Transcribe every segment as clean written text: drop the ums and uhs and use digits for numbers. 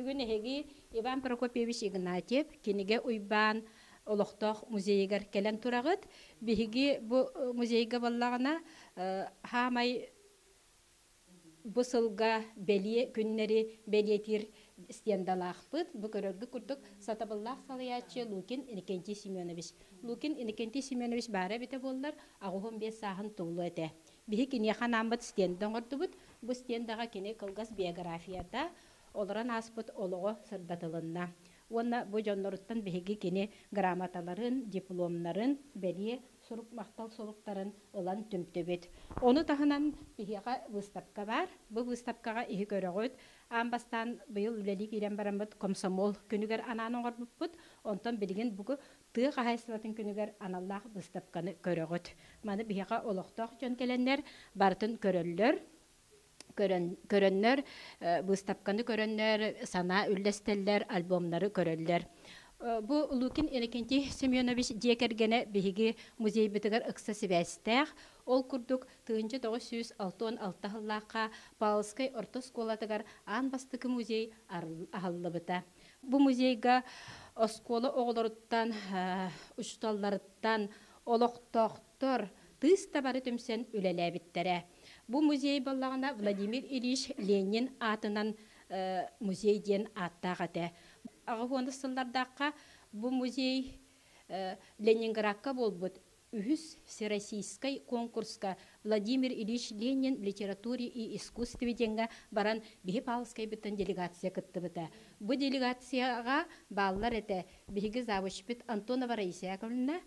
бүгүн эһиги Иван Прокопьевич Игнатьев киниге уйбан олохтох музейгер келен турагыт. Биһиги бу музейге баллагына хамай бусылга белие күннери белиетир стендалахпыт. Бу көрөргө курдук сатабыллах салыячы Лукин Иннокентий Семенович. Лукин Иннокентий Семенович бары бите боллар, агуһун бес саһын туулу эте. Биһи кине ханамбыт стенден гордубут. Бу стендага кине кылгас биографията олоран аспыт олого сырдатылынна. Онна бу жонноруттан биһиги кине грамоталарын, дипломнарын, белие сурук мактал солуктарын ылан түмтөбөт. Оны тахынан биһига выставка бар. Бу выставкага ихи көрөгөт. Амбастан быйыл үлелик ирен барамбыт комсомол күнүгер ананың горбуппут. Онтон билген бугу тыга хайсылатын күнүгер аналлах выставканы көрөгөт. Маны биһига олохтох жон келеннер бартын көрөллөр. Көрөннөр, выставканы көрөннөр, сана үллестеллер, альбомнары көрөллөр. Бу Лукин Иннокентий Семенович диекергене биһиги музей битигер ыкса связьтах. Ол курдук 1966 хыллакка Павловской орто школатыгар анбастыкы музей ахаллыбыта. Бу музейга оскола оголоруттан, учталларыттан, олоқтоқтор тыста бары түмсен үлеләбиттере. Бу музей баллагына Владимир Ильич Ленин атынан музей ден аттагыты. Агыгонда сыллардакка бу музей Ленинградка болбут. Үһүс всероссийской конкурска Владимир Ильич Ленин в литературе и искусстве денге баран биһи Павловская биттен делегация кыттыбыта. Бу делегацияга баллар эте биһиги завучпит Антонова Раиса Яковлевна,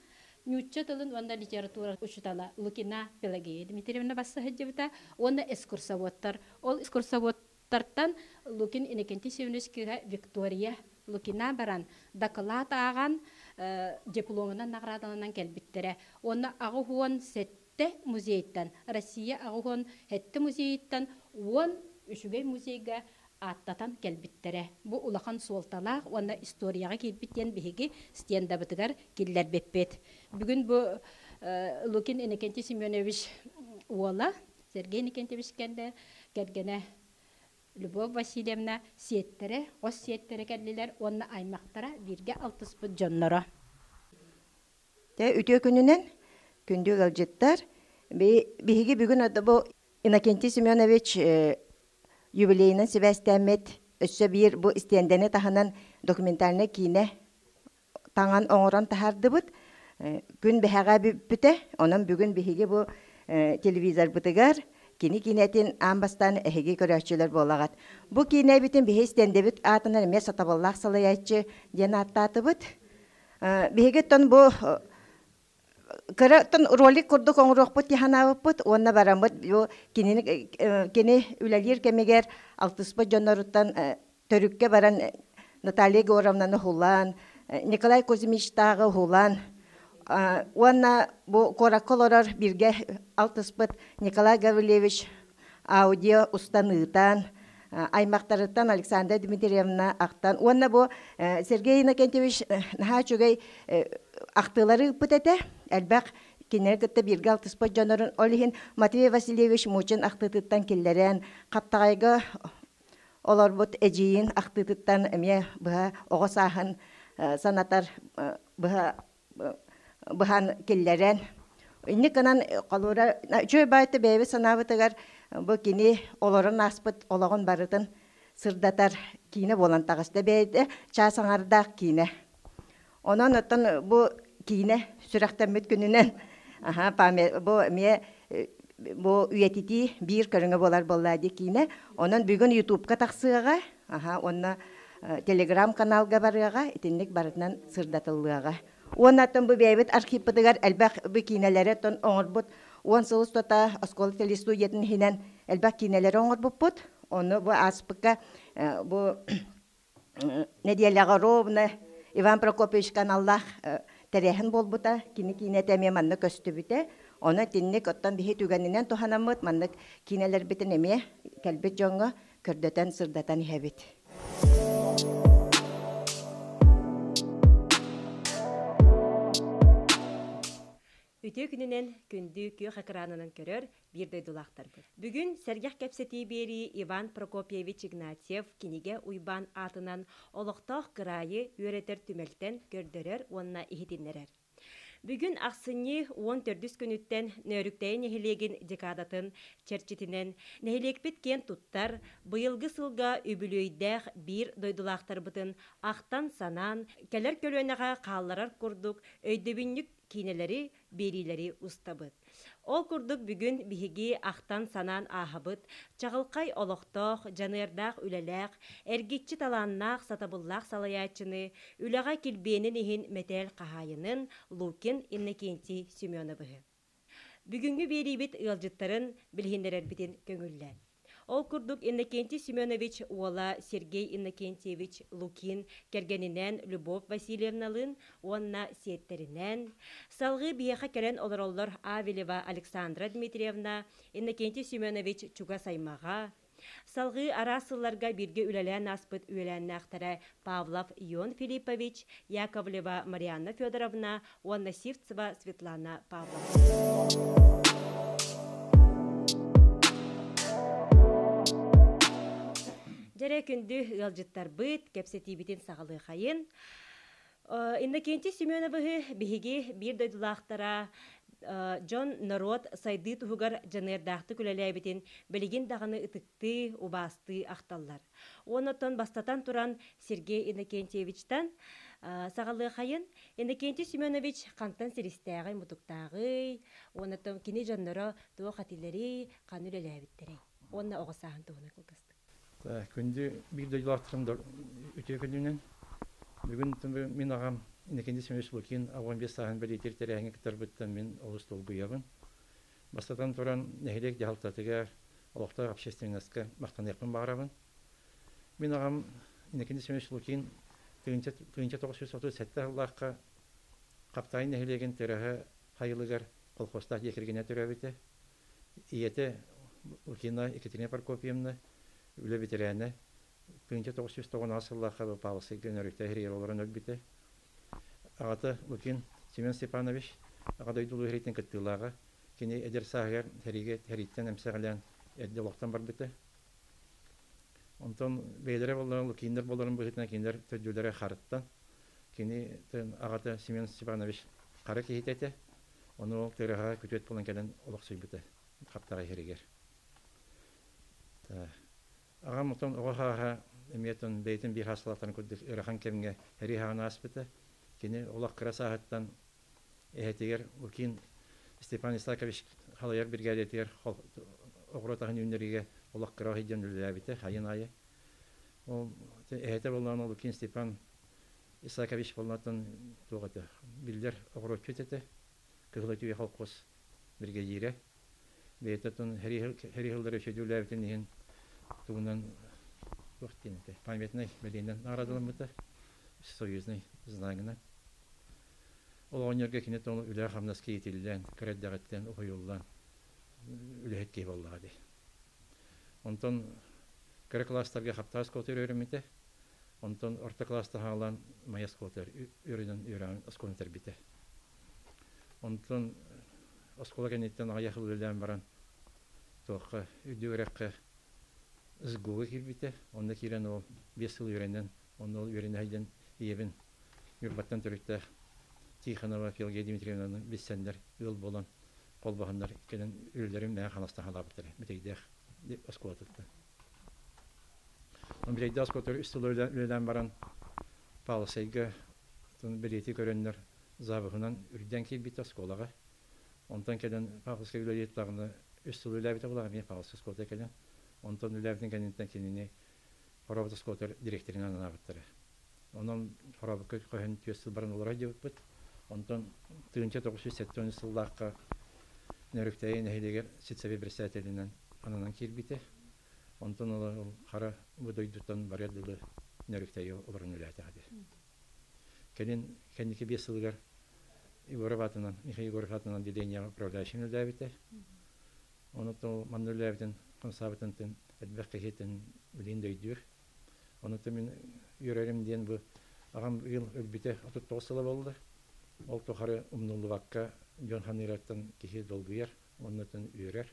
Нючча тылын онда литература учутала Лукина Пелагея Дмитриевна бассахыджыбыта, онда экскурсоводтар. Ол экскурсоводтартан Лукин Иннокентий Семеновичкига Виктория Лукина баран доклад аган дипломынан наградаланан келбиттере. Онда агуон сетте музейттан, Россия агуон хетте музейттан, он үшүгей музейга аттатан келбиттере. Бу улахан суолталах, онда историяга келбиттен биһиги стенда бытыгар киллер беппет. Бүгүн бу Лукин Иннокентий Семенович уола, Сергей Иннокентьевич кергене Любовь Васильевна сиеттере, ос сиеттере келлилер, онна аймактара бирге алтыспыт жоннора. Үтө күнүнен күндү галжыттар. Биһиги бүгүн бу Иннокентий Семенович юбилейнен себестемет өссө бир бу стендене таханан документальный кине таңан оңорон тахардыбыт. Күн бэхага бүте, онон бүгүн биһиги бу телевизор бытыгар кини кинетин амбастан эһиги көрөчүлөр болагат. Бу кине битин биһи стендебит атынан эме сатабаллах салаячы ден аттатыбыт. Биһиги тон бу Кыратын ролик курдук оңрохпут яханабыппут, онна барамбыт, кини үлелер кемегер алтыспы жонноруттан төрүкке баран Наталья Георгиевнаны хулан, Николай Кузьмичтагы хулан, онна бу кораколорор бирге алтыспыт Николай Гаврилевич аудио устанытан, аймактарыттан Александра Дмитриевна ақтан, онна бу Сергей Иннокентьевич нахачугай ақтылары пытете, әлбәк кинер кытта бирге алтыспы жонорун олихин Матвей Васильевич Мучин ақтытыттан киллерен, қаптағайга олорбут эжиин ақтытыттан эме бұға оғысағын санатар бұған киллерен. Инни канан қалура, жөй байты бәйбі санабытыгар бұ кини олорын аспыт олағын барытын сырдатар кине болан тағысты бәйді часаңардақ кине. Онан оттан бұ кине сүрәқтен мүт күнінен бұ үйетіті бір көріңі болар болады кине. Онан бүгін YouTube-ка тақсыға, онна Telegram каналға барыға, етінлік барытынан сырдатылыға. Оннаттан бұ бәйбіт архиппыдығар әлбәқ бұ кинелері тон оңыр бұд. Он сылыс тота осколы телесту етін хинен әлбәқ кинелері оңыр бұд. Оны бұ аспыққа бұ неделяға ровны Иван Прокопьевич каналлах тәрәхін бол бұта, кини тәме манны көсті бүте. Оны тіннік оттан бейі түгенінен туханамыд, манны кинелер бітін әме кәлбет жоңға көрдетен сырдатан хәбет. Үтө күнүнен күндү күйөх экранынан көрөр бир дойдулактар бұл. Бүгүн сәргех кепсети бери Иван Прокопьевич Игнатьев киниге уйбан атынан олоқтоқ кырайы үөретер түмелтен көрдөрөр онна ихитиннерер. Бүгүн ақсыны 14 күнүттен нөрүктәйін нехилегин декадатын черчитинен нехилекпит кен туттар быйылгы сылга үбүлөйдәх бир дойдулақтар бытын ақтан санан келер көлөнеға қалларар курдук өйдөбүннүк кинелери берилери устабыт. Ол курдук бүгүн биһиги ақтан санан ахабыт, чағылқай олоқтоқ, жанырдақ үлеләқ, әргетчі таланнақ сатабыллақ салаячыны, үлеға келбенін ихин метел қахайының Лукин Иннокентий Семеновы. Бүгүнгү берибит ылжыттарын билхинерер битин көңүллән. Ол курдук Иннокентий Семенович уола Сергей Иннокентьевич Лукин кергенинен Любовь Васильевналын онна сеттеринен, салгы бияха керен олороллор Авелева Александра Дмитриевна, Иннокентий Семенович Чуга Саймага, салгы арасыларга бирге үлелен аспыт үлелен ақтара Павлов Ион Филиппович, Яковлева Марьяна Федоровна, онна Сивцева Светлана Павловна. Жаре күнді ылжыттар бұд, кепсети бітін сағалы қайын. Иннокентий Семеновы бігі бір дойдулақтара Джон Народ сайды тұғығар жанырдақты күлелей бітін білген дағаны ұтықты, убасты ақталлар. Онытын бастатан тұран Сергей Иннокентьевичтан сағалы қайын. Иннокентий Семенович қантан сірістәғай мұтықтағы, онытын кені жаннары тұғы қатилері қанүлелей біттері. Онына оғысағын тұғына қылғысты. Күнді бір дойдулақтырым өте күнінен. Бүгін мен ағам Иннокентий Семенович Лукин 15 сағын бір етертері әңгі кітар бұттан мен олыс тол бұйағын. Бастатан тұран нәхелек жағалтатыға олықтар общественностқа мақтанайқпын бағарабын. Мен ағам Иннокентий Семенович Лукин 1937 Аллахқа қаптайын нәхелеген түрәғі қайылығар қолқостақ екергене түрәбеті. Иеті Лукина Екатерина Прокопьевна үлі бетерәне 1990 жыллаға Павловск генералите херер оларын өлбіті. Ағаты Лукин Семен Степанович ағадойдылу хереттен кіттілаға кені әдер сағығар хереттен әмсәғілен әдді олақтан бар біті. Онтан бейлері боларын Лукинлер боларын бұғытына кендер төдділері қарыттан кені ағаты Семен Степанович қары кейтеті. Оны ол төріға көтет болан кәден олақ сөйбіті қаптаға херегер. Ағам ұтын оғаға әметтің бейтін бір хасылақтарын көдік үріған кемге әрі хағына аспыты. Кені олақ қыра сағыттан әйетігер Лукин Степан Исакович қалайар біргәдетігер оғыротағын үнеріге олақ қыра хейден үлі әбіті қайын айы. Әйеті болған Лукин Степан Исакович болғатын тоғыты білдер оғырот көтеті кығылы түйе қалқос бірге ері. Бейтетін әрі ғылдары шөді үлі әбітін тугунан вақтинете памятный белинен арадылым быта союзный знагына ол онерге кинет ол үле хамнас кейтилден креддагаттен ойуллан үлехет кей боллады онтон кere класстарга хаптас котер өрөмите онтон орта класста халан маяс котер өрөнөн өрөн осконтер бите онтон оскола кенеттен аяхыл үлелен баран тоққа үдүрекке Сгуга кирбите, онда кирен ол 5 жыл үйренен, онда ол үйренайден ебін үрбаттан түрікті Тихонова Пелгея Дмитриевнаның бессендер ыл болан қолбағандар кенен үйлерім мән қанастан халабыттыры, бітейдеқ деп оскуатықты. Он білейді оскуатыр үстіл үйлен баран Павловсайға білеті көренлер забығынан үрден келбейті оскуалаға. Онтан кенен Павловсай үйлетлағыны үстіл үйләбіті болаға мен Павловсай оскуаты кенен. Онтон үләбдің кәнеттен кеніне хоробыт оскуатыр директорынан анабыттыры. Онын хоробыт көйін түйесіл барын олар деп бұт. Онтон 1970 жыллаққа нөріктәйін әйдегер сетсәбе бір сәтелінен анынан келбейті. Онтон ол қара бұдойдықтан барядылы нөріктәйі оларын үләті ғады. Кәнеке 5 жылғар Михаил Егоров атынан деления управляющим үләбіті. Онытын манны үләбітін консабытын әдбәқ кәкетін білейін дөйдір. Онытын мен үйрәрім дейін бұл ағам үйіл өлбіте 39 жылы болды. Ол тоқары ұмнулы ваққа Жон ханыраттан кихи долгуяр, оннотон үйрер.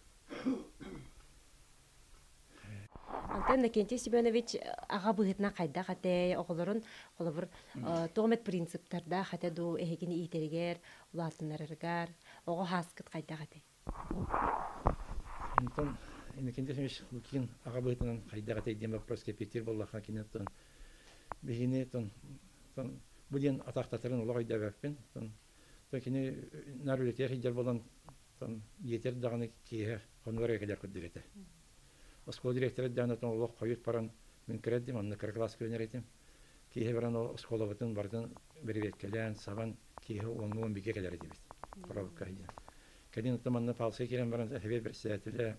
Антон Накентий Семенович аға бұғытына қайда қатай, оғылырын қолыбыр тоғымет принциптарда қатай ду әйгені иетергер, ұлатынарыргар, оғы хаскыт қайда қатай. Антон Накентий Семенович лукин аға бұғытынан қайда қатай дем вопрос кепетер боллаға кенеттон. Бегіне бұден атақтатырын ұлы қайда бәкпен. Кені нәрулетер хиджар болан етер дағаны кейе қонуар әкелер күддіреті. Оскол директоры дәнетін олық қойыт баран мен кірәддім, анны кір класс көнер етім. Кейе баран оскола бұтын бардың бірвет кәлән, сабан кейе 10-11 кәлер етебет. Құрабық кәйден. Кәден ұттым анны палсы керен баран әхве бір сәтілі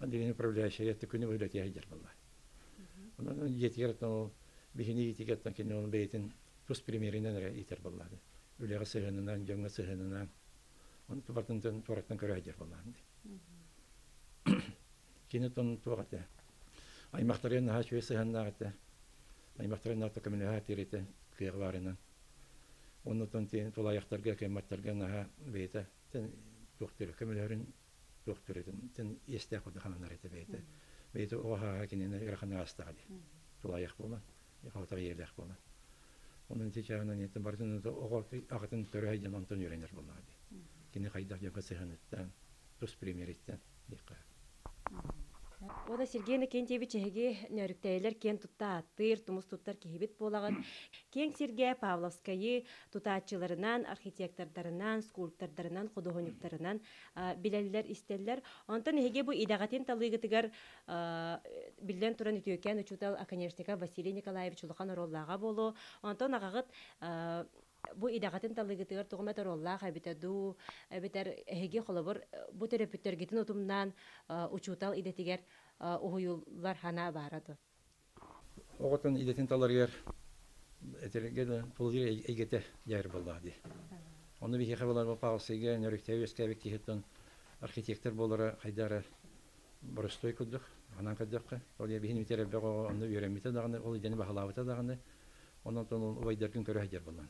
дегені управляющий етті күні өйлеті хиджар болла. Оның етігер бігіне етігеттен кені оның бәйтін тұс примерінен етер боллады. Үлеға сығынынан, жаңға сығынынан, оны тұбартын тұраттан көрі әдер болағынды. Кені тұн туғаты. Аймақтарын наға шөй сығынна ғаты. Аймақтарын наға көмілі ғатыреті күйеғі барынан. Оны тұн тұла аяқтарға, көматтарға наға бейті. Тұқтыры, көмілерін тұқтыретін. Тін естәк бұды қананар еті бейті. Бейті оғаға кенені ғырақына астағады. Тұла аяқ болман, қауытағы ерләқ болман. Onun tecavüzünden yetim bardın da o ağıtın töreyden Anton öğrenir bunlardı. Yine kaydak yapı sıhhanıttan, tuz primeritten dikkat. Ода Сергей Накентьевич эге нөрүктәйләр кен тутта аттыр, тумус туттар кихибит болаган. Кен Сергей Павловскайы тутаатчыларынан, архитектордарынан, скульптордарынан, художниктарынан билелләр истелләр. Онтан эге бу идагатын талыгытыгар билден туран үтөкән учутал аконечника Василий Николаевич Улахан ороллага болу. Онтан агагыт бу идагатын талыгытыгар тугмат ороллага битаду, битер эге холобор бу терапевттергетин утумнан учутал идетигер уюллар хана барады. Оғытын идетін таларғар әтергеді пұлғыр әйгеті жайыр болады. Оны бейхеқі болар бұл пағылсыға нөріктәуі өскәбек кейттен архитектор болары қайдары бұрыстой күддік, ғанан күддіққа. Ол ебейін өтері бәғы оны үйренмейті дағаны, ол едені бағалауыта дағаны, онан тұн ұвайдардың көрі әйдер болан.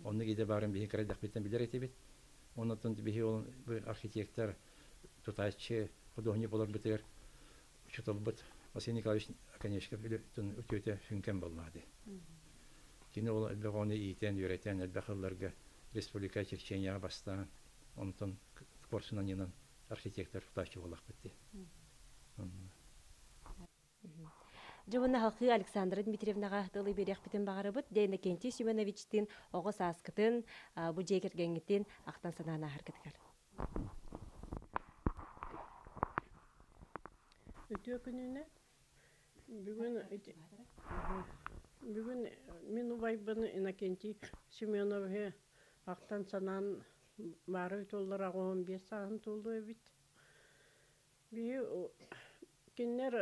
Оны кейде барын бейін кәрәдіқ беттен білер әтебет. Онан тұн бейін архитектор, тұтайшы, художник болар бітер. Чуталбыт Василий Николаевич Аконечков өтөте хүнкен болмады. Кені ол әлбәғаны иетен, үйретен, әлбәқыларға республика Чеченияға бастан, онтын корсынан енен архитектор тұташы олақ бітті. Жауына халқы Александра Дмитриевнаға дылы берек бітін бағары бұд, Дейна Кенти Семеновичтің оғыз асқытын, бұ жекергенгеттен ақтан санана әркеткер. Өтө күнүнө бүгүн мен убайбын Иннокентий Семеновге актан санан бары толлар 15 саатын толду бит. Би кинер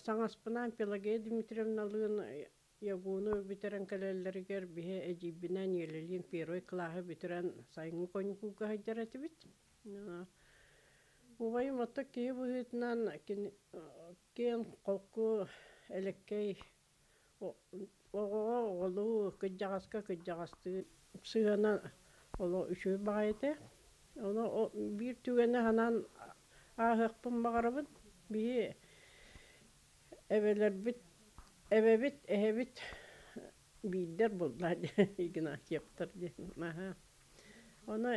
саңаспынан Пелагея Дмитриевналыгын ягуну битерен калеллергер бие эжибинен елелин первый классы битерен сайын конькуга хайдырат бит. Убайым отта кие бұғытынан кен қолқы әлеккей оғыға олу күджағасты сығана олу үші бағайды. Bir tügene hanan ahıqpın bağırabın bir eveler bit ehebit bilder buldular igna yaptır diye. Ona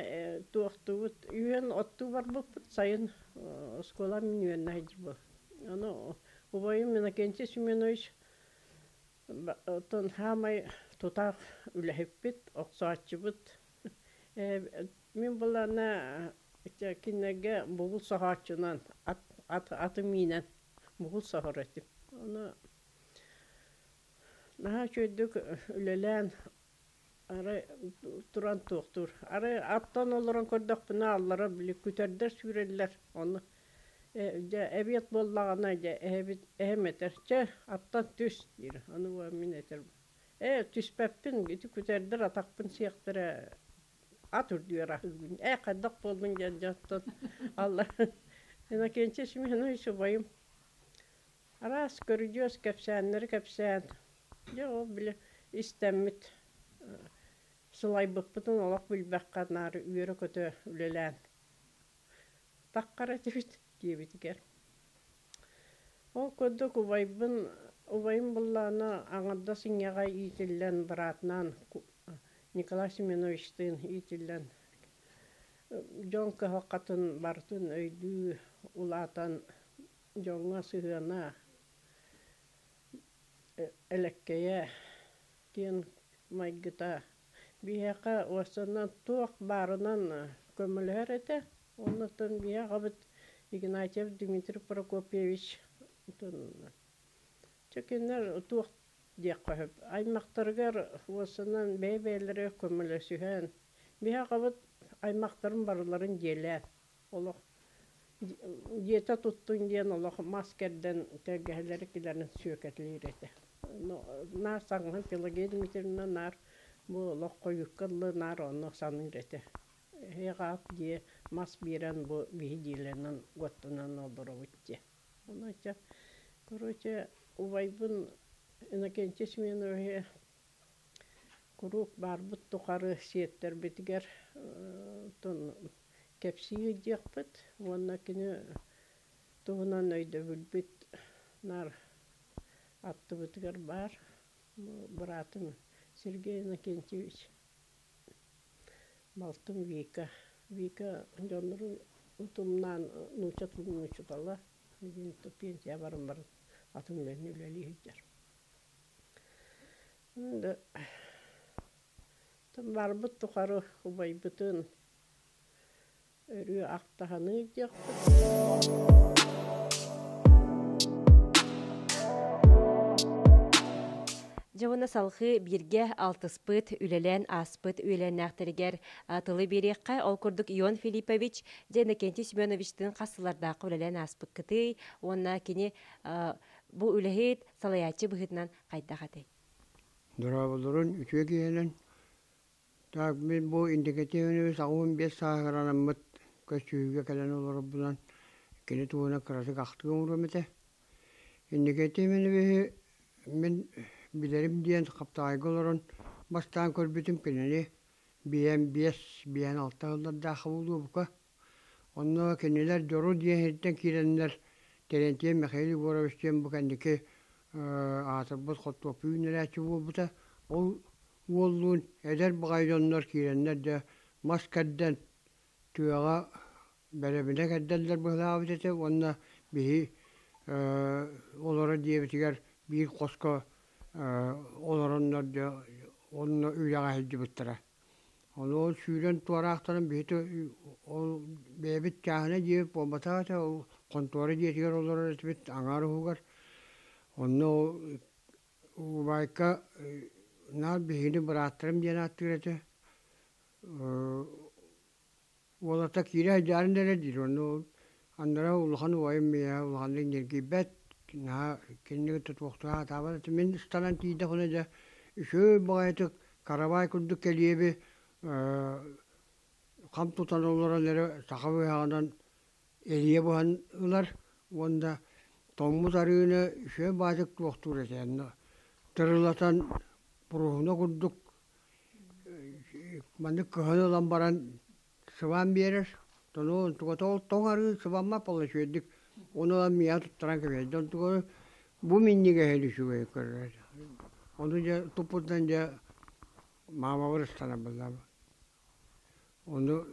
tuğtuğut üyen ottu var bu sayın skola minüyen neydi bu. Ona ubayım Innokentий Семенович ton hamay tutak ülehbit oksaçıbıt. Min bulana kinege buğul sahaçınan atı minen buğul saharettim. Ona naha çöydük ülelen ara turan tuğtur. Ara attan olaran kördükbüne allara bile küterder sürerler onu. Ebiyat bollağına ehemeter. Attan tüs dir. Onu var mineter. Tüspeppin gidi küterder atakpın siyaktıra atır diyor ahızgün. Kaddak boldun gelcattan. Allah. Innokentий Семенович bayım. Aras görüyoruz kepsenleri kepsen. Ya o bile istemmit. сылайбыкпытын олақ билбәккә нары үйөрө көтө үлелән. Таққара тибит диебитигер. Ол көддөк убайым булланы аңарда сиңяга итиллен братынан Николай Семеновичтин итиллен Жонка хақатын бартын өйдүү улатан жоңга сыгына элеккeye тен майгыта бияка осынан туак барынан көмөлөр эте оннан бияка бит Игнатьев Дмитрий Прокопьевич чекенер туак дияка аймактаргар осынан бебелере көмөлөсүһөн бияка бит аймактарын барларын желе олох диета туттун диен олох маскерден тегелери килерин сүйөкетлер эте нар саңын Пелагея Дмитриевна нар бу локкоюккылы нар онно санын рете хегап ди мас бирен бу видиленен готтунан олдоробутте оноча короче убайбын энакенче сменое курук бар бут тукары сиеттер битигер тон кепсии диякпыт онна кини тугунан өйдө бүлбүт нар атты битигер бар братым Сергей Иннокентьевич Малтым Вика жонру утумнан нучатала мен пенсия барым бар атым менен үлелиһиттер Тым барбыт тухары убайбытын өрү актаханы диякпыт Жауына салқы бирге алтыспыт, үлелен аспыт, үлеләнәқтіргер атылы береққа ол күрдік Ион Филиппович және Кенти Семеновичтің қасылардағы үлелен аспыт кіті, онына кені бұл үләхет салаячы бұғытынан қайта қатай. Дұрабылырын үтіге кейінен, так мен бұл индикативіне 15 сағыранын мұт көсүйге кәлен олар бұдан кені туына қырасы қақтығын ұрыметі. Индикативіне мен Bilerim diyen kaptaygı olan baştan körbütüm kenini biyen 5 biyen 6 yılda daha oldu bu. Onunla kendiler doğru diye herden kirenler terentiye mekayli uğraştığım bu kendiki atırbız kutupuyun neler çubuğu bu da o olduğun eder bağaylanlar kirenler de maskerden tüyağa berabine kadderler bu havzete onunla bir olara diye bitiger bir koska Olaronlar da onunla üyağa hicibittere. Onu sürün tuaraqtanın bihti o bebit kahine diyip o batata o kontuarı diyetiger olara etbit angarı hugar. Onu o bayka nar bihini bıraktırım diyen attırete. Olata kire jarın deredir onu andara ulhan vayım ya ulhanın yergibet na kendini tutmakta tabi men istalan tiyde konuda şu bağıtık karabay kurduk keliye bir kamp tutan olanlara sakavı hağından eliye buhanlar onda tomuz arığını şu bağıtık tutmaktur esen tırılatan buruğuna kurduk mandık kıhanı olan baran sıvan verir tonu tukatol ton arığı sıvanma paylaşıyorduk onu da miya tutturan gibi. Dontuğu bu minnige heli şu yukarı. Onu da topudan da mama varıstana buldum. Onu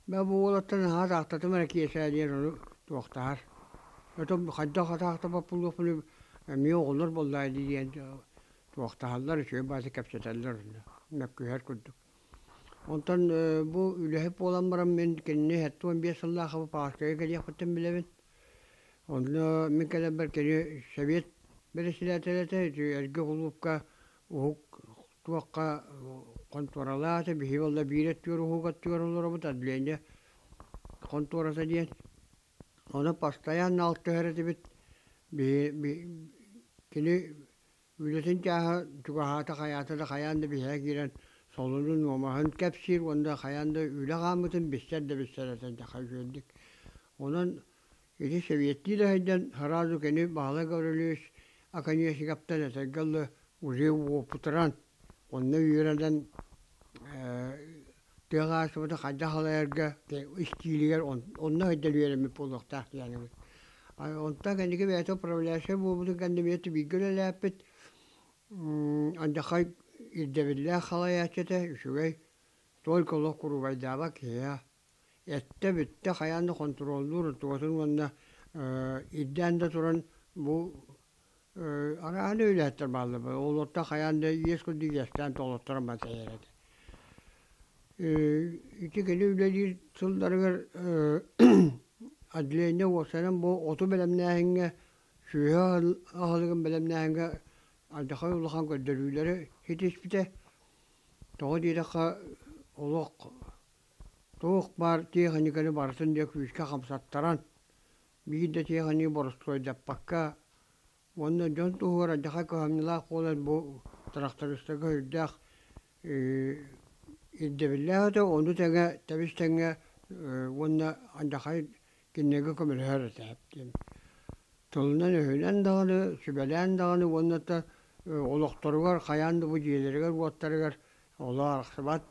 ben bu olattan ha aktadım ki yaşayan onu tuğtar. Ötüm hadda hata papulu falan miyo olur buldaydı diye tuğtarlar şu bazı kapsatalar. Nakkuher kurduk. Ondan bu ülhep olan baran ben kendine hatta bir sallahu paskaya geliyor fatem bilemin. Onda mikala berkeli Sovyet beresilatete erge kulupka o tuakka kontoralata bihi valla biret diyor hukat diyor onlara bu tadliyence kontorasa diye ona pastayan altı hereti bit bir kini ületin caha cugahata hayata da hayanda bihe giren solunun omahan kapsir onda hayanda üle gamıtın bisser de bissereten cahayjöldik onun İşte Sovyetliler heyden harazu keni bağla görülüş akaniye şikaptan eteggalı uzevu putaran onunla yüreden Tığasıbıda kadda halayarga istiliger onna ödülüyelim polukta yani. Onta kendiki beto problemse bu kendimiyeti bir görelepet. Ancak İddebillah halayatçıda şüvey tol kolok kuruvayda bak ya. Ette bitti hayanda kontrollür tuğatın vanda iddende turan bu arağını öyle ettirmalı. Olurta hayanda yeskul diyesten tolutturamaz eğeredi. İki kere öyle değil sıldarıgar adliyene olsanın bu otu belemnehenge şüya ağılığın belemnehenge ancak Allah'ın gördürüleri hiç bite. Doğu diye oluk Toğuk var tiyahani barsın diye küçük kamsattıran. Bir de tiyahani borçlu yapakka. Onun can tuğura daha kahamlılar olan bu traktörüsteki hüddak. İddebillah da onu tenge tabiş tenge onun ancak kinnege kömürler ettim. Tolunan öğlen dağını, sübelen dağını onun da olukturular, kayandı bu ciğerler, otlarlar. Olar aksabat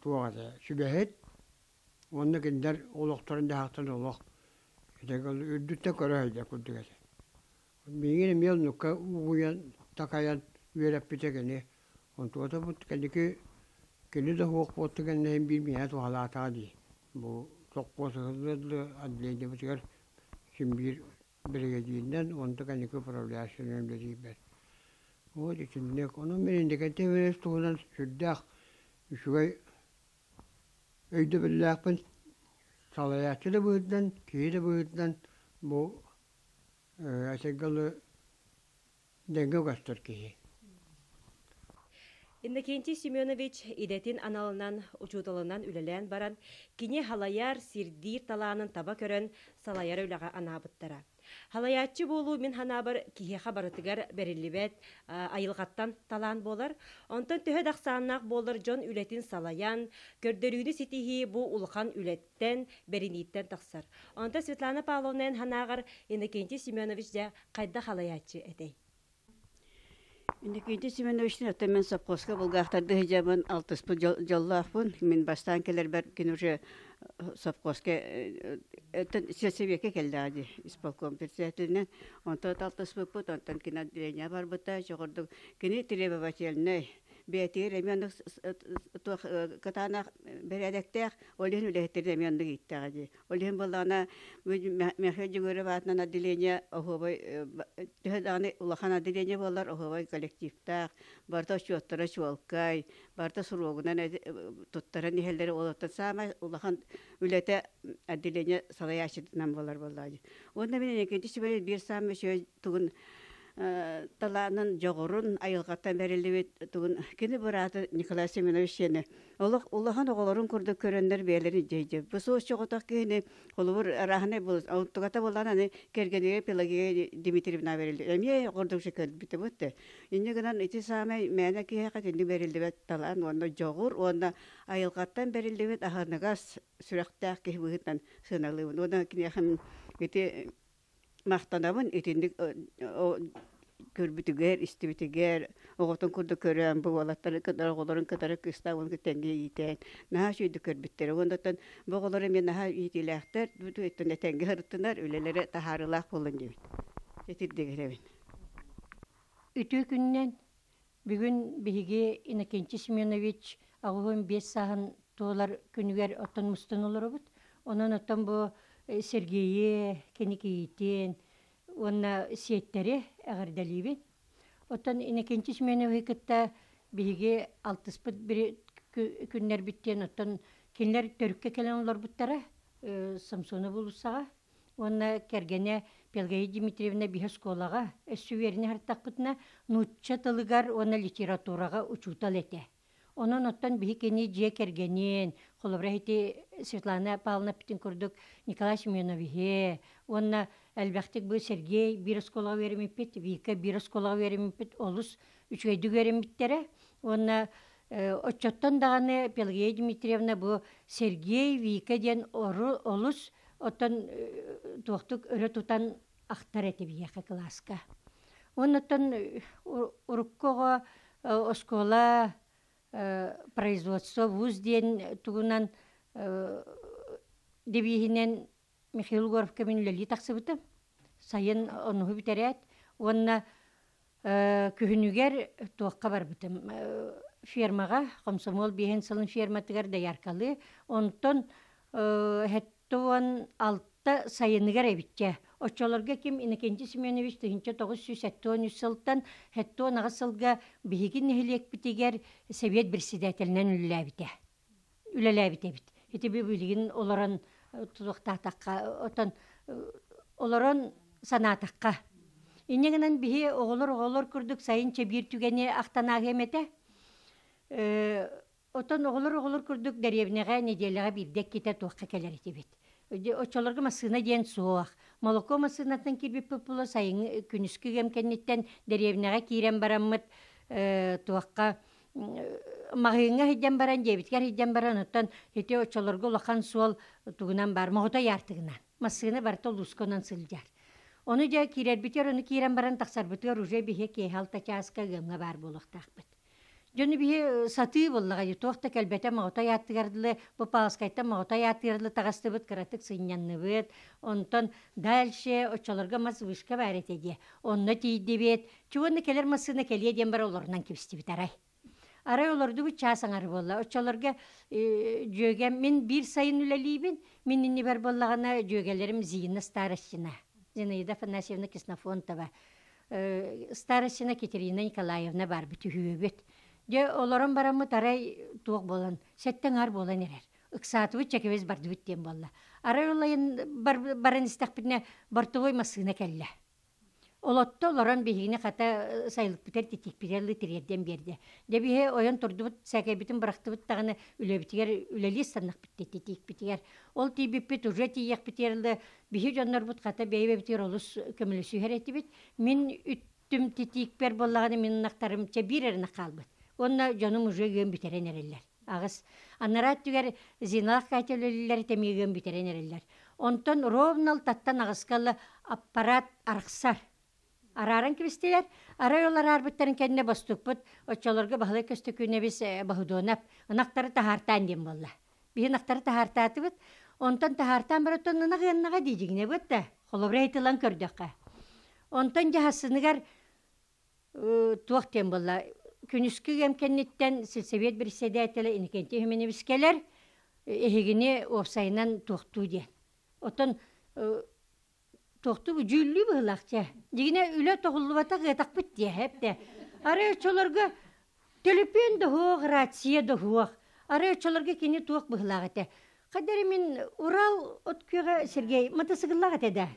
tuğadı. Sübehet, onun kinder olukturun dağıtın oluk. Ürdütte körüheyde kuddugası. Benim yıl nukka uyan, takayan, verip bitekeni. Onu da bu kendiki kendi de hukuk botu kendine bilmeyen tuhalata değil. Bu çok bozuldu adliyede bitiyor. Şimdi bir geceden onu da kendiki problemasyon değil ben. O için ne onun birindeki tevres tuğunan sürdük. Şurayı öyle bir lakın salayatçı da büyüdüden, ki de büyüdüden bu aşağılı denge göster ki. Иннокентий Семенович идетин аналынан учуталынан үлелен баран, кини халаяр сирдир таланын таба көрөн салаяр үлага анабыттара. Халаячы болу мен ханабар кихеха барытыгар берилибет айылгаттан талан болар. Онтон төһө дақсаннақ болар жон үлетин салаян, көрдөрүүнү ситихи бу улхан үлеттен бериниттен тақсар. Онта Светлана Павловнан ханагар Иннокентий Семенович да кайда халаячы этей. Иннокентий Семеновичтин өтөмен совхозга булгактарды хижабын алтыспы жоллаахпын. Мен бастан келер бер кен уже совхозга сесебекке келди ади исполком председателинен. Онтон алтыспыппыт, онтон кен отделение бар быта, жогорду кени требовательный бетир эмен катана бередектер олен үлехтер эмен гиттаги. Олен болгана мехе жогору батнан отделение охобой теданы улахан отделение болар охобой коллективтар барта чоттора чолкай барта сурогунан туттаран нехелдери олотта сама улахан үлете отделение салаяшытынан болар боллади. Онда менен экинчи бир сам шөй тугун таланын жогорун айылгаттан берилибит тугун кини бараты Николай Семенович эне улахан оголорун көрдө көрөндөр бээлери жейже бу соос жоготок кини олур рахне бул аутугата болланы кергенеге Пелагея Дмитриевна берилди эмне гордук шекел битебетте иннегенен ити самай мене киһа тенди берилдибет талан онда жогур онда айылгаттан берилдибет ахарнагас сүрөктак кихбыгытан сыналыбын онда кини хам ити мактанабын итиндик көрбүтүгер истибитигер оготун курду көрөм бу балаттары кыдар оголорун кытары кыставын кытенге итен наха шүйдү көрбүттер ондотон бу оголор эми наха итилэхтер бүтү эттен тенге хырыттынар үлелери тахарылаах болун дебит этирдегеребин Үтүү күннен бүгүн биһиги Иннокентий Семенович агуун 5 саһын туолар күнүгер оттон мустун олоробут онон оттон бу Сергейе кеникиитен онна сиеттери агардалибин. Оттан Иннокентий Семенович кытта биһиги 60 бир күннер биттен оттан кинлер төрүккө келен олар буттара Самсона булусага. Онна кергене Пелагея Дмитриевна бихесколага өссүверини хартакпытына нутча тылыгар онна литературага учутал эте. Онон оттан биһикени же кергенен холобрахити Светлана Павловна питин курдук Николай Семенович онна әлбәхтик бу Сергей бир школага веримиппит, Вика бир школага веримиппит, олус үчгөйдү веримиппиттере. Онна отчоттон даганы Пелагея Дмитриевна бу Сергей Вика ден олус оттан туактук өрө тутан ахтар эти бияка класска. Оннотон уруккого оскола производство вуз ден тугунан дебихинен Михаил Горовка мен лили тақсыбыты. Сайын онуһу битерет. Онна күһүнүгер туаққа бар бітім. Фермаға, Комсомол бейін сылын ферматыгар да яркалы. Онтон хеттуан алтта сайыныгар эбитче. Очолорга ким Иннокентий Семенович 1970 сылтан хеттуан ағасылға бейгін нехилек бітігер Совет председателінен үлеләбіте бит. Эти бүйілігін оларан туақтаққа, отан оларан санатаққа. Иннегінен бейі оғылыр күрдік сайынча бір түгені ақтанағы емете. Отан оғылыр күрдік дәревнеға неделіға бірдек кете туаққа келер еті бет. Очаларға масына ден суақ. Молоко масынатын кирбіп бұлы сайын күніскі кемкеннеттен дәревнеға кейрен бараммыт туаққа мағыңа хидден баран, дебіткер хидден баран, оттан хете очаларға олақан суал туғынан бар, моғыта яртығынан. Масына барта лусконан сылжар. Оны да кирер бітер, оны кейрен баран тақсар бітер, уже бихе кейхалта часка гымға бар болықтақ біт. Жөні бихе саты болыға, туақта кәлбәті моғыта яттығардылы, бұл паласкайта моғыта яттығардылы тағасты бұд, қыратық сыйнянны бұд. Онтан дальше очаларға мас вышқа бар етеде. Онны тейді бет. Чуғынны келер масына келе ден бар оларынан кепісті бит арай. Арай оларды бұд часаңар болла. Очаларға жөген мен бір сайын үлелейбін. Мен инни бар боллағана жөгелерім зейіні старостина. Зинаида Афанасьевна Киснофонтова. Старостина Катерина Николаевна бар біті хүйебет. Де оларын барамы тарай туық болан. Сәттен ар болан ерер. Үксаты бұд чәкевез барды бүттен болла. Арай олайын барын істақ бітіне бартығой масығына кәлі. Олатты оларын бейгіне қата сайлық бітер тетек бітерлі тіредден берді. Дебіге ойын тұрды бұд, сәкай бітін бұрақты бұд тағыны үлі бітігер, үлелі станық бітті тетек бітігер. Ол тейбіп біт, уже тейек бітерлі, бейге жонлар бұд қата бейбе бітер олыс көмілі сүйер әті біт. Мен үттім тетек бер болағаны менің нақтарым бір әріні қалбыд. Онна жоным уже ген бітерен әрелер. Ағыз, анарат түгер зиналақ кәтелілер темеген бітерен әрелер. Онтон ровнал таттан ағызқалы аппарат арықсар. Араран кебістелер, арай олар арбыттарын кәдіне бастық бұд, отчаларға бағылай көсті көне біз бағыдонап, нақтары тахартан дем болла. Бейі нақтары тахартаты бұд, онтан тахартан бір отын нағыннаға дейдігіне бұд да, қолыбыр айтылан көрдіққа. Онтан жағасынығар туақ дем болла. Күніскі кәмкеннеттен Совет председателі Иннокентий Семенович келер, ехегіне офсайынан туқту ден. Отын тоқты бұл жүлі бұғылақча. Дегіне үлі тоғылы батақ ғетақ бітті әпті. Арай өтшілерге телепен де хуақ, рация де хуақ. Арай өтшілерге кені туақ бұғылағыты. Қадары мен Урал өткіға Сергей матасығылағыты да.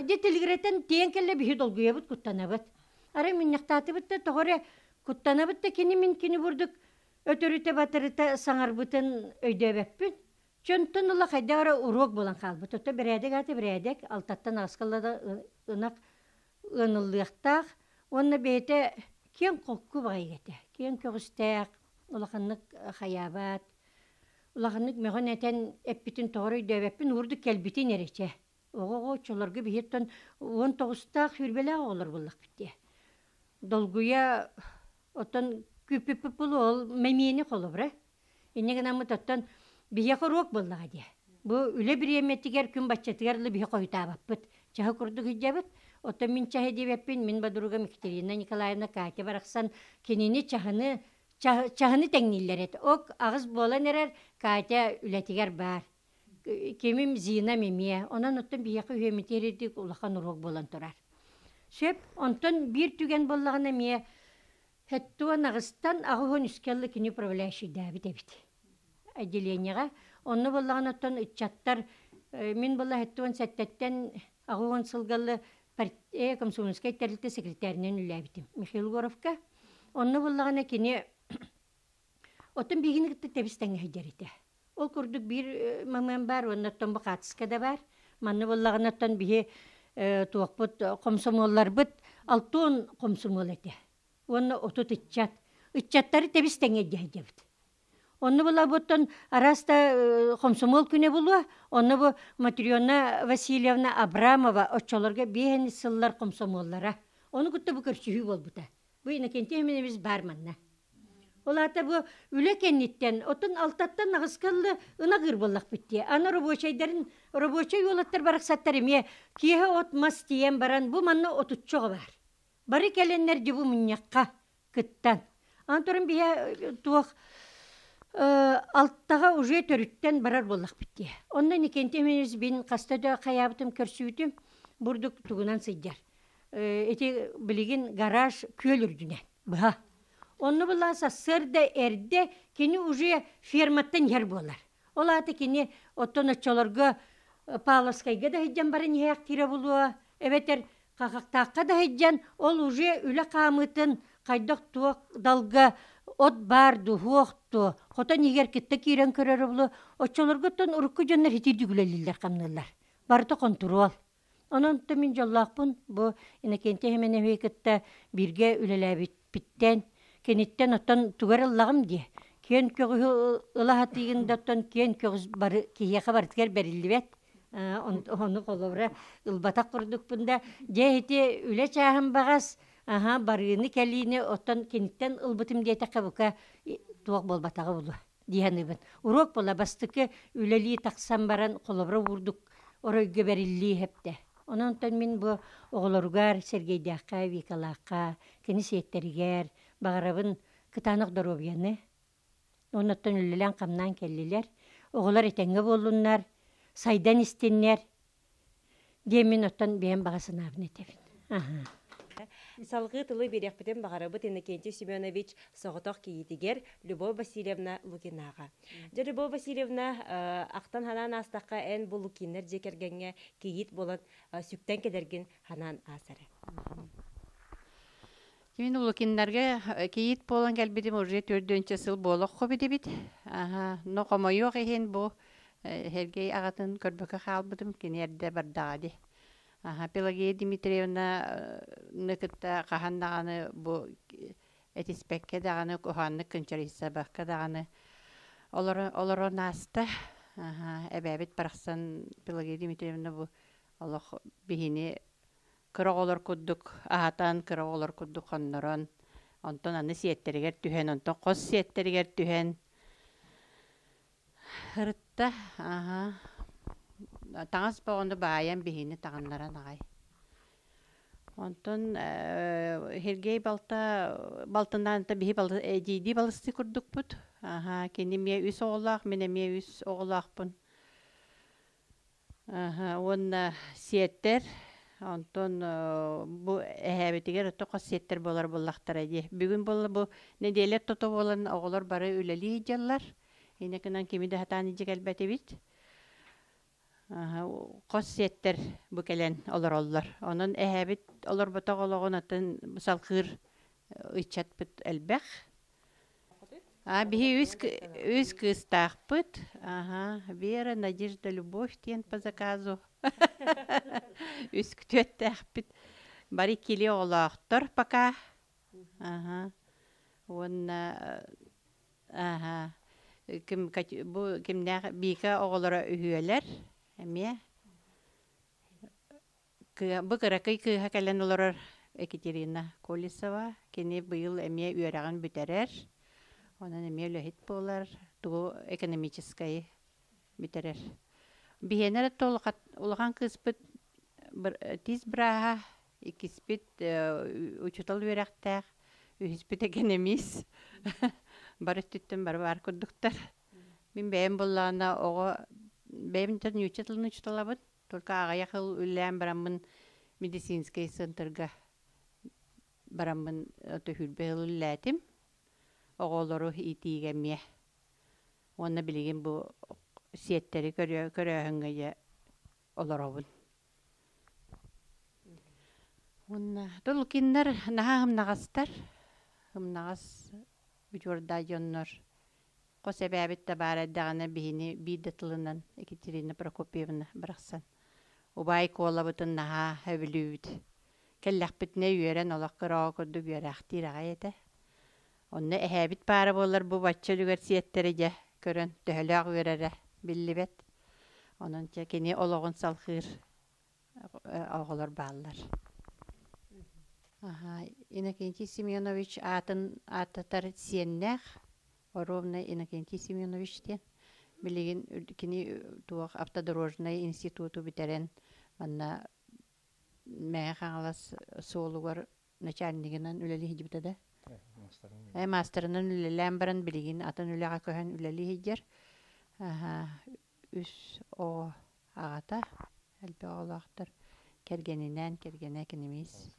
Де телегіреттен тен кәлі бүйі долгуя бұд күттана бұд. Арай мен нақтаты бұдты тоғыры күттана бұдты кені мен кені бұрдық өтіріті батырыты саңар бұтын өйді бәппін. Чөнтін ұла қайдағыра урок болан қалбы. Тұтты бірәдік аты бірәдік, алтаттан асқалада ұнақ ұнылықтақ. Онына бейті кен қоққы бағай кеті. Кен көгістәк, ұлақынық қаябат. Ұлақынық мәғын әтен әппітін тоғыры дөбәппін ұрды кәлбітін әрекче. Оғы чоларға бейттен 19-тақ хүрбелі олар болық бітті. Долгуя отын күпіп бұлы ол мәмейені қолы бұры. Енеген амы тоттан бие қорок боллаға де. Бұл үлі бір еметтігер күн бачатығарлы бие қойта баппыт. Чағы күрді күджабыт. Оттан мен чағы дебеппен, мен бадыруға Екатерина Николаевна Катя барақсан кенені чағыны тәңнейлер ет. Оқ ағыз болан әрер Катя үләтігер бар. Кемім зина мемия. Онан оттан бие қой өметередік ұлақан урок болан тұрар. Сөп, онтан бір түген боллағына мия хәттуан ағыстан ағығын үскелі кені управляющий дәбі дәбіт. Отделениеға. Онны боллағын оттан үтчаттар, мен болла хәттуан сәттәттен ағығын сылғалы Комсомольскай тәрілті секретарінен үләбітім. Михаил Горовка. Онны боллағына кені оттан бейгіні күтті тәбістәңі хәдеріті. Ол күрдік бір маңмен бар, онны оттан бұл қатысқа да бар. Манны боллағын оттан бейі туақ бұд, комсомоллар бұд, алтуын комсомол әті. Онны отут үтчат. Үтчаттары тәбістәңі хәдеріті. Онны була бұттан араста комсомол күне болуа, онны бұ Матрёна Васильевна Абрамова отчаларға бейхені сыллар комсомоллара. Оны күтті бұ көршігі бол бұта. Бұ Иннокентий Семенович бар манна. Олата бу үле кенниттен, отун алтаттан нагыскаллы ына гырбыллак битти. Аны рабочий олаттар бараксаттар эме, кие от мас тиен баран, бу манны отуччого бар. Бары келеннер жибу муньякка кыттан. Антурын бие туох алттага уже төрүттен барар боллак битти. Ондан икентемениз бин кастада каябытым көрсүйтүм, бурдук тугунан сыйдар. Эти билигин гараж көлүрдүнен. Ба. Онны буласа сырда эрде кини уже ферматтан ер болар. Олаты кини оттоночолорго Павловскайга да хиджан барын яак тире булуа. Эбетер какактакка да хиджан ол уже үле камытын кайдак туак далга от барду хуокту. Хотон егер китте кирен көрөр булу. Очолорготтон урукку жаннар хитирдүгүлелилер камнылар. Барты контрол. Онон тымин жоллакпын бу инекенте хемене хекетте бирге үлелебит биттен кенеттен оттон тугарыллагым ди. Кен көгү ылахатыгын доттон кен көгүз бары кияка бартыгер берилибет. Оны колобра ылбатак курдукпунда жехити үле чахын багас барыны келини оттон кенеттен ылбытым дейте кабука туак болбатагы булу дияныбын. Урок бола бастыкы үлели таксан баран колобра вурдук оройга берилли хепте. Ононтон мен бу оголоргар Сергейдакка, Викалакка, кенисиеттеригер, багарабын кытанық доробияны. Оноттон үлелен камнан келлилер. Оголар етенге болуннар, сайдан истеннер. Демен оттон бейен бағасын абын етебін. Салғы тылы берекпітен бағарабыт Иннокентий Семенович соғытақ кейітігер Любовь Васильевна Лукинаға. Жа Любовь Васильевна ақтан ханан астаққа ән бұл Лукинер жекергенге кейіт болан сүктен кедерген ханан асары. Мен Лукинерге кейіт болан кәлбедім уже 4-ші сыл болық қобеді бит. Но қомайуқ ехен бұл Сергей ағатын көрбікі қалбыдым кенерді бардағады. Пелагея Дмитриевна ныкытта қахандағаны бұл этиспекке дағаны куханны күнчарissa баққа дағаны олары насты. Әбәбет барақсан Пелагея Дмитриевна бұл олық бейіне кырық олар күддік, ағатан кырық олар күддік қоннырын. Онтон аны сиеттерігер түхен, онтон қос сиеттерігер түхен. Хырытта, таңыз бағынды бааян бейіні тағынларан ағай. Онтон Сергей балтынан бейі дейді балысты күрдік бұд. Кені ме үс оғылақ, мене ме үс оғылақ бұн. Оны сиеттер, онтон бұл әбетігер ұтыққа сиеттер болар болақтар әде. Бүгін болы бұл неделер тұты болын оғылар бары үлелі жалар. Енекінен кемеді хатаны жек әлбәті бит. Қос сеттер бүкелен олар. Onun әбет олар бұтақ олағын атын салқыр ұйчат бұт әлбәқ. Бігі үз кыстақ бұт. Вера, Надежда, Любовь тен по заказу. Үз күтеттәқ бұт. Бары келе олақтыр пока. Кімнәғ бейкі оғылары үйелер. Әме. Бұ қырақай күйі кәлін олар Екатерина Колесова. Кені бұйыл әме үйерағын бүтерер. Онын әме өліхет болар. Тұғы экономическай бүтерер. Бейенер олған кыспыт тиз бұраға. Екіспіт учутал үйерақтақ. Үйіспіт экономис. Бары түттім бар күрдіктер. Мен бәйім болағына оғы бәйім түрін үчетілін үчетілабын. Только ағая қыл үлән барамын медицинскай центрға барамын түхілбәл үләтім. Оғылары итигәме. Оны білген бұл сеттері көрәңгәе оларабын. Тұл кендер наға ғымнағастар. Ғымнағас Үчорда жоннор. Қос әбәбетті бар әддағына бейіне бейдетілінен Екатерина Прокопьевна бірақсан. Убай кола бұтын наға әбілуід. Кәлләқ бітіне үйерен олақ қыраға күрді үйерақтир аға еді. Онны әбет бары болар бұл батчы үлгер сиеттері же көрін төхіліғ үйерері білі бет. Onun keni oloğun salxır ağalar bağlar. Иннокентий Семенович ататар сиеннэх, Оровна Иннокентий Семенович тен. Билигин кини туох автодорожный институту битерен, манна мәңә хаңалас соолугар начальнигинан үлели хиджибита да. Мастерынан үлелән баран билигин атын үлеға көһән үлели хиджер. Үс о агата әлбе олақтыр. Кергенинен кергене кинемис.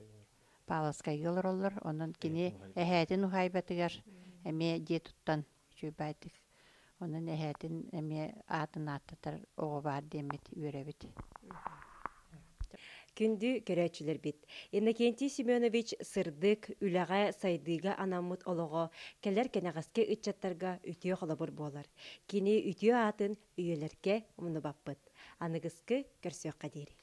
Паласкайгылар олар, онын кини әһәтин ухайбатыгар әме де туттан чөйбайтык. Онын әһәтин әме атын аттатар оғы бар демет үйрәбит. Күнді көрәчілер бит. Иннокентий Семенович сырдык үләғә сайдыға анамыт олығы кәлер кәнәғаске үтчаттарға үтіе қолабыр болар. Кені үтіе атын үйелерге мұны баппыт. Анығысқы көрсөк қадері.